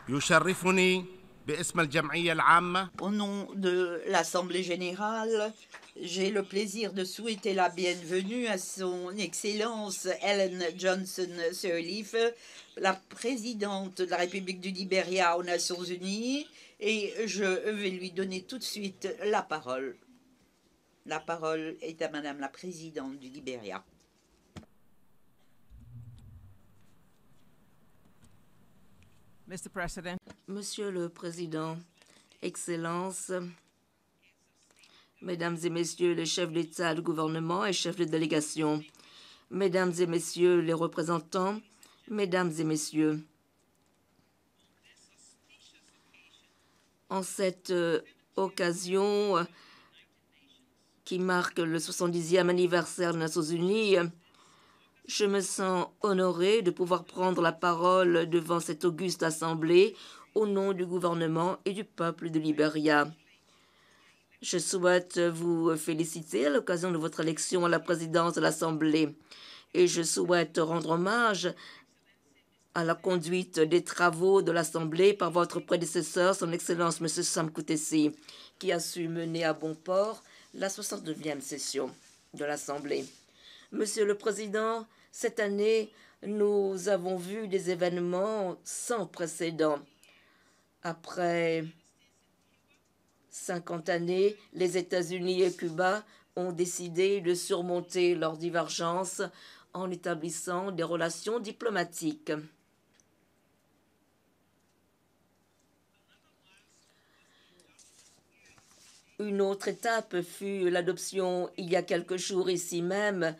يشرفني باسم الجمعية العامة Au nom de l'Assemblée générale, j'ai le plaisir de souhaiter la bienvenue à son Excellence Ellen Johnson Sirleaf, la présidente de la République du Libéria aux Nations Unies, et je vais lui donner tout de suite la parole. La parole est à Madame la présidente du Libéria. Monsieur le Président, Excellences, Mesdames et Messieurs les chefs d'État, de gouvernement et chefs de délégation, Mesdames et Messieurs les représentants, Mesdames et Messieurs, en cette occasion qui marque le 70e anniversaire des Nations Unies, je me sens honoré de pouvoir prendre la parole devant cette auguste assemblée au nom du gouvernement et du peuple de Libéria. Je souhaite vous féliciter à l'occasion de votre élection à la présidence de l'Assemblée et je souhaite rendre hommage à la conduite des travaux de l'Assemblée par votre prédécesseur, son Excellence M. Sam Kutesi, qui a su mener à bon port la 69e session de l'Assemblée. Monsieur le Président, cette année, nous avons vu des événements sans précédent. Après 50 années, les États-Unis et Cuba ont décidé de surmonter leurs divergences en établissant des relations diplomatiques. Une autre étape fut l'adoption, il y a quelques jours ici même,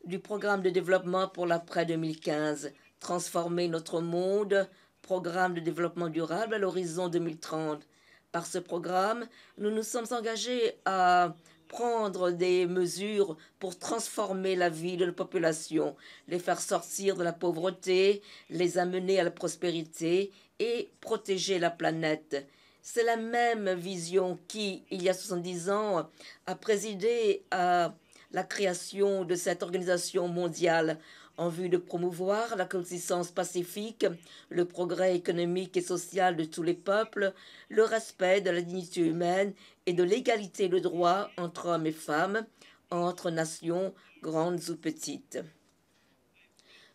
du programme de développement pour l'après 2015, Transformer notre monde, programme de développement durable à l'horizon 2030. Par ce programme, nous nous sommes engagés à prendre des mesures pour transformer la vie de la population, les faire sortir de la pauvreté, les amener à la prospérité et protéger la planète. C'est la même vision qui, il y a 70 ans, a présidé à la création de cette organisation mondiale en vue de promouvoir la coexistence pacifique, le progrès économique et social de tous les peuples, le respect de la dignité humaine et de l'égalité de droits entre hommes et femmes, entre nations grandes ou petites.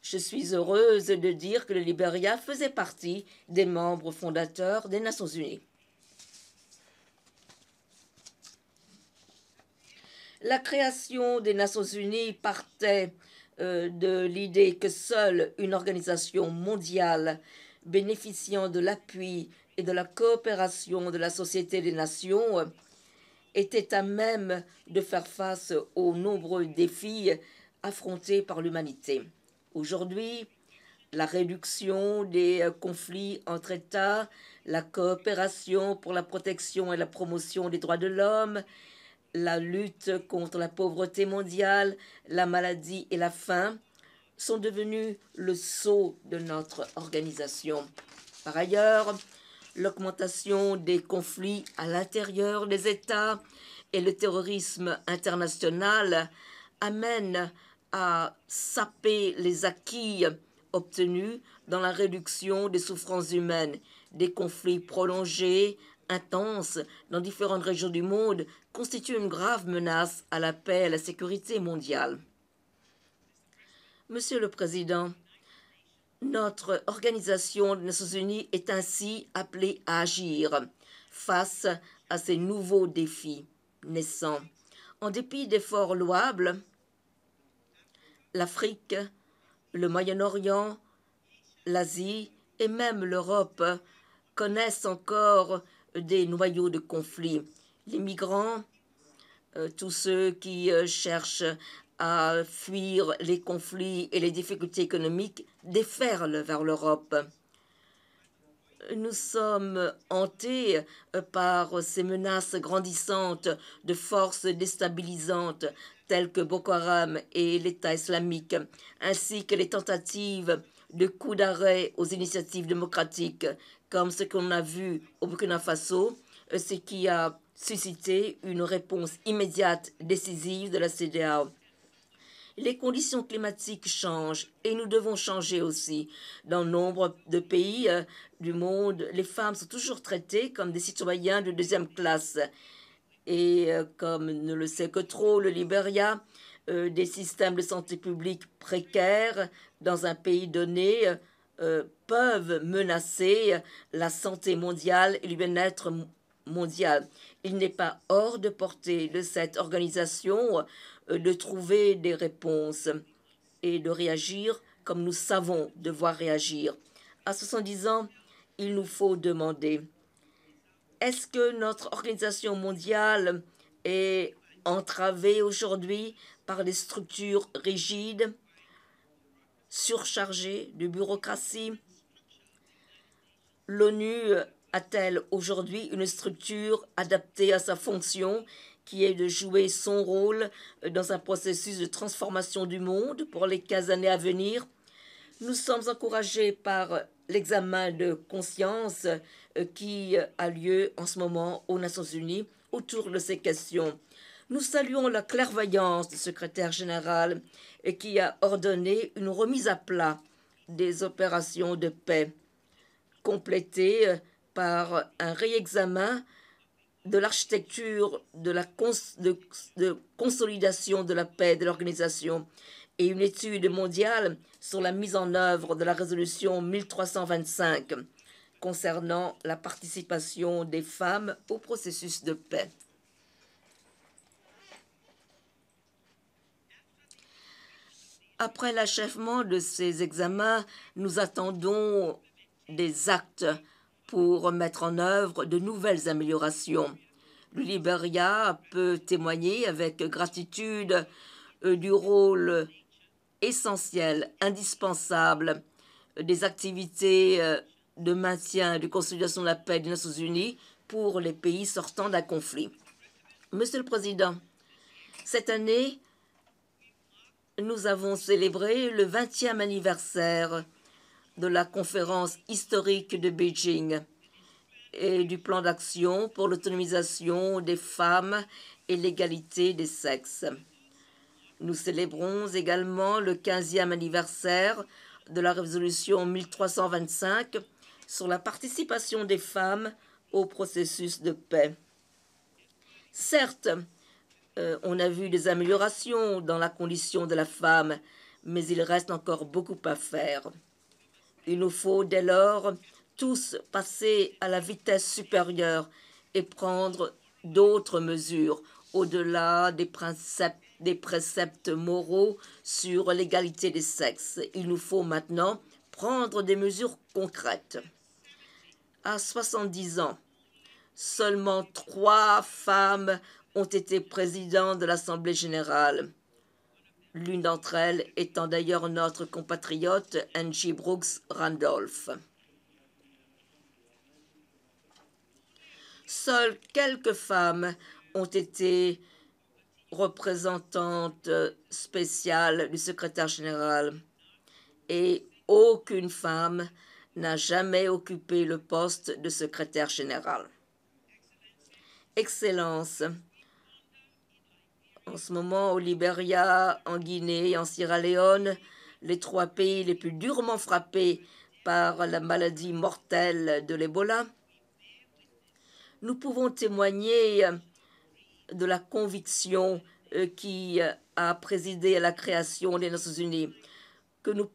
Je suis heureuse de dire que le Libéria faisait partie des membres fondateurs des Nations Unies. La création des Nations Unies partait de l'idée que seule une organisation mondiale bénéficiant de l'appui et de la coopération de la Société des Nations était à même de faire face aux nombreux défis affrontés par l'humanité. Aujourd'hui, la réduction des conflits entre États, la coopération pour la protection et la promotion des droits de l'homme, la lutte contre la pauvreté mondiale, la maladie et la faim sont devenus le sceau de notre organisation. Par ailleurs, l'augmentation des conflits à l'intérieur des États et le terrorisme international amènent à saper les acquis obtenus dans la réduction des souffrances humaines. Des conflits prolongés, intenses, dans différentes régions du monde constituent une grave menace à la paix et à la sécurité mondiale. Monsieur le Président, notre organisation des Nations Unies est ainsi appelée à agir face à ces nouveaux défis naissants. En dépit d'efforts louables, l'Afrique, le Moyen-Orient, l'Asie et même l'Europe connaissent encore des noyaux de conflits. Les migrants, tous ceux qui cherchent à fuir les conflits et les difficultés économiques, déferlent vers l'Europe. Nous sommes hantés par ces menaces grandissantes de forces déstabilisantes telles que Boko Haram et l'État islamique, ainsi que les tentatives de coup d'arrêt aux initiatives démocratiques, comme ce qu'on a vu au Burkina Faso, ce qui a suscité une réponse immédiate, décisive de la CEDEAO. Les conditions climatiques changent et nous devons changer aussi. Dans nombre de pays du monde, les femmes sont toujours traitées comme des citoyens de deuxième classe. Et comme ne le sait que trop le Libéria, des systèmes de santé publique précaires dans un pays donné peuvent menacer la santé mondiale et le bien-être mondial. Il n'est pas hors de portée de cette organisation de trouver des réponses et de réagir comme nous savons devoir réagir. À 70 ans, il nous faut demander: est-ce que notre organisation mondiale est entravée aujourd'hui par des structures rigides, surchargées de bureaucratie? L'ONU a-t-elle aujourd'hui une structure adaptée à sa fonction, qui est de jouer son rôle dans un processus de transformation du monde pour les 15 années à venir? Nous sommes encouragés par l'examen de conscience qui a lieu en ce moment aux Nations Unies autour de ces questions. Nous saluons la clairvoyance du secrétaire général qui a ordonné une remise à plat des opérations de paix, complétée par un réexamen de l'architecture de la consolidation de la paix de l'organisation et une étude mondiale sur la mise en œuvre de la résolution 1325 concernant la participation des femmes au processus de paix. Après l'achèvement de ces examens, nous attendons des actes pour mettre en œuvre de nouvelles améliorations. Le Libéria peut témoigner avec gratitude du rôle essentiel, indispensable des activités de maintien et de consolidation de la paix des Nations Unies pour les pays sortant d'un conflit. Monsieur le Président, cette année, nous avons célébré le 20e anniversaire de la conférence historique de Beijing et du plan d'action pour l'autonomisation des femmes et l'égalité des sexes. Nous célébrons également le 15e anniversaire de la résolution 1325 sur la participation des femmes au processus de paix. Certes, on a vu des améliorations dans la condition de la femme, mais il reste encore beaucoup à faire. Il nous faut dès lors tous passer à la vitesse supérieure et prendre d'autres mesures au-delà des préceptes moraux sur l'égalité des sexes. Il nous faut maintenant prendre des mesures concrètes. À 70 ans, seulement 3 femmes ont été présidentes de l'Assemblée générale. L'une d'entre elles étant d'ailleurs notre compatriote Angie Brooks Randolph. Seules quelques femmes ont été représentantes spéciales du secrétaire général et aucune femme n'a jamais occupé le poste de secrétaire général. Excellences, en ce moment, au Libéria, en Guinée et en Sierra Leone, les 3 pays les plus durement frappés par la maladie mortelle de l'Ebola, nous pouvons témoigner de la conviction qui a présidé à la création des Nations Unies, que nous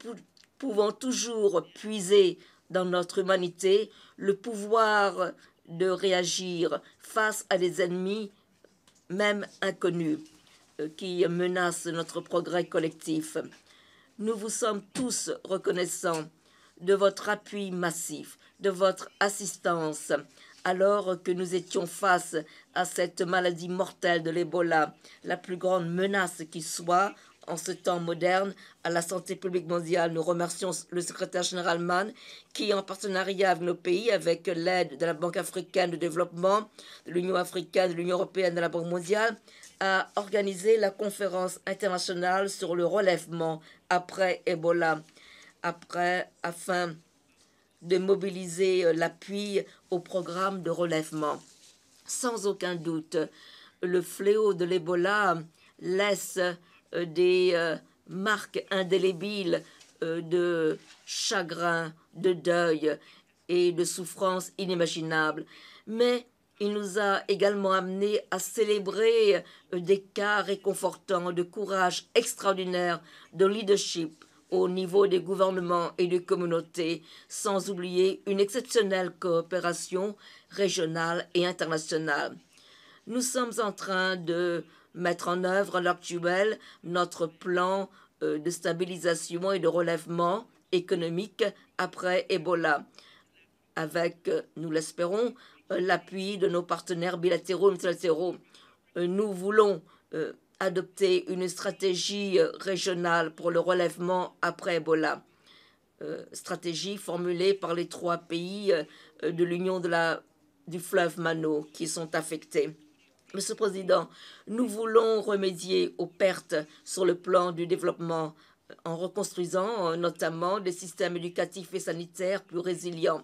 pouvons toujours puiser dans notre humanité le pouvoir de réagir face à des ennemis, même inconnus, qui menacent notre progrès collectif. Nous vous sommes tous reconnaissants de votre appui massif, de votre assistance, alors que nous étions face à cette maladie mortelle de l'Ebola, la plus grande menace qui soit en ce temps moderne à la santé publique mondiale. Nous remercions le secrétaire général Mann qui, en partenariat avec nos pays, avec l'aide de la Banque africaine de développement, de l'Union africaine, de l'Union européenne, de la Banque mondiale, a organisé la conférence internationale sur le relèvement après Ebola, afin de mobiliser l'appui au programme de relèvement. Sans aucun doute, le fléau de l'Ebola laisse des marques indélébiles de chagrin, de deuil et de souffrance inimaginables. Mais il nous a également amenés à célébrer des cas réconfortants de courage extraordinaire, de leadership au niveau des gouvernements et des communautés, sans oublier une exceptionnelle coopération régionale et internationale. Nous sommes en train de mettre en œuvre à l'heure actuelle notre plan de stabilisation et de relèvement économique après Ebola, avec, nous l'espérons, l'appui de nos partenaires bilatéraux et multilatéraux. Nous voulons adopter une stratégie régionale pour le relèvement après Ebola. Stratégie formulée par les 3 pays de l'Union du fleuve Mano qui sont affectés. Monsieur le Président, nous voulons remédier aux pertes sur le plan du développement en reconstruisant notamment des systèmes éducatifs et sanitaires plus résilients.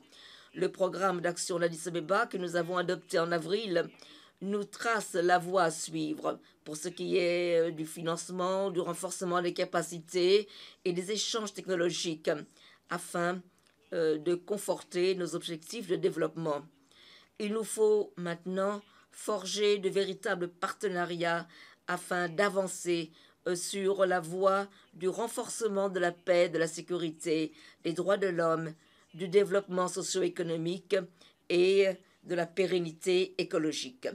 Le programme d'action d'Addis Abeba que nous avons adopté en avril nous trace la voie à suivre pour ce qui est du financement, du renforcement des capacités et des échanges technologiques afin de conforter nos objectifs de développement. Il nous faut maintenant forger de véritables partenariats afin d'avancer sur la voie du renforcement de la paix, de la sécurité, des droits de l'homme, du développement socio-économique et de la pérennité écologique.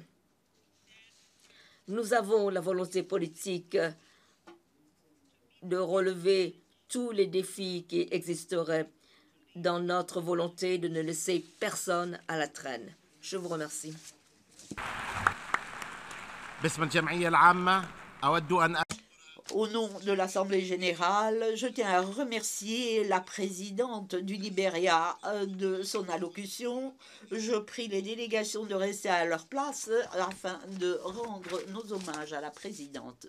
Nous avons la volonté politique de relever tous les défis qui existeraient dans notre volonté de ne laisser personne à la traîne. Je vous remercie. باسم الجمعية العامة أود أن Au nom de l'Assemblée générale, je tiens à remercier la présidente du Libéria de son allocution. Je prie les délégations de rester à leur place afin de rendre nos hommages à la présidente.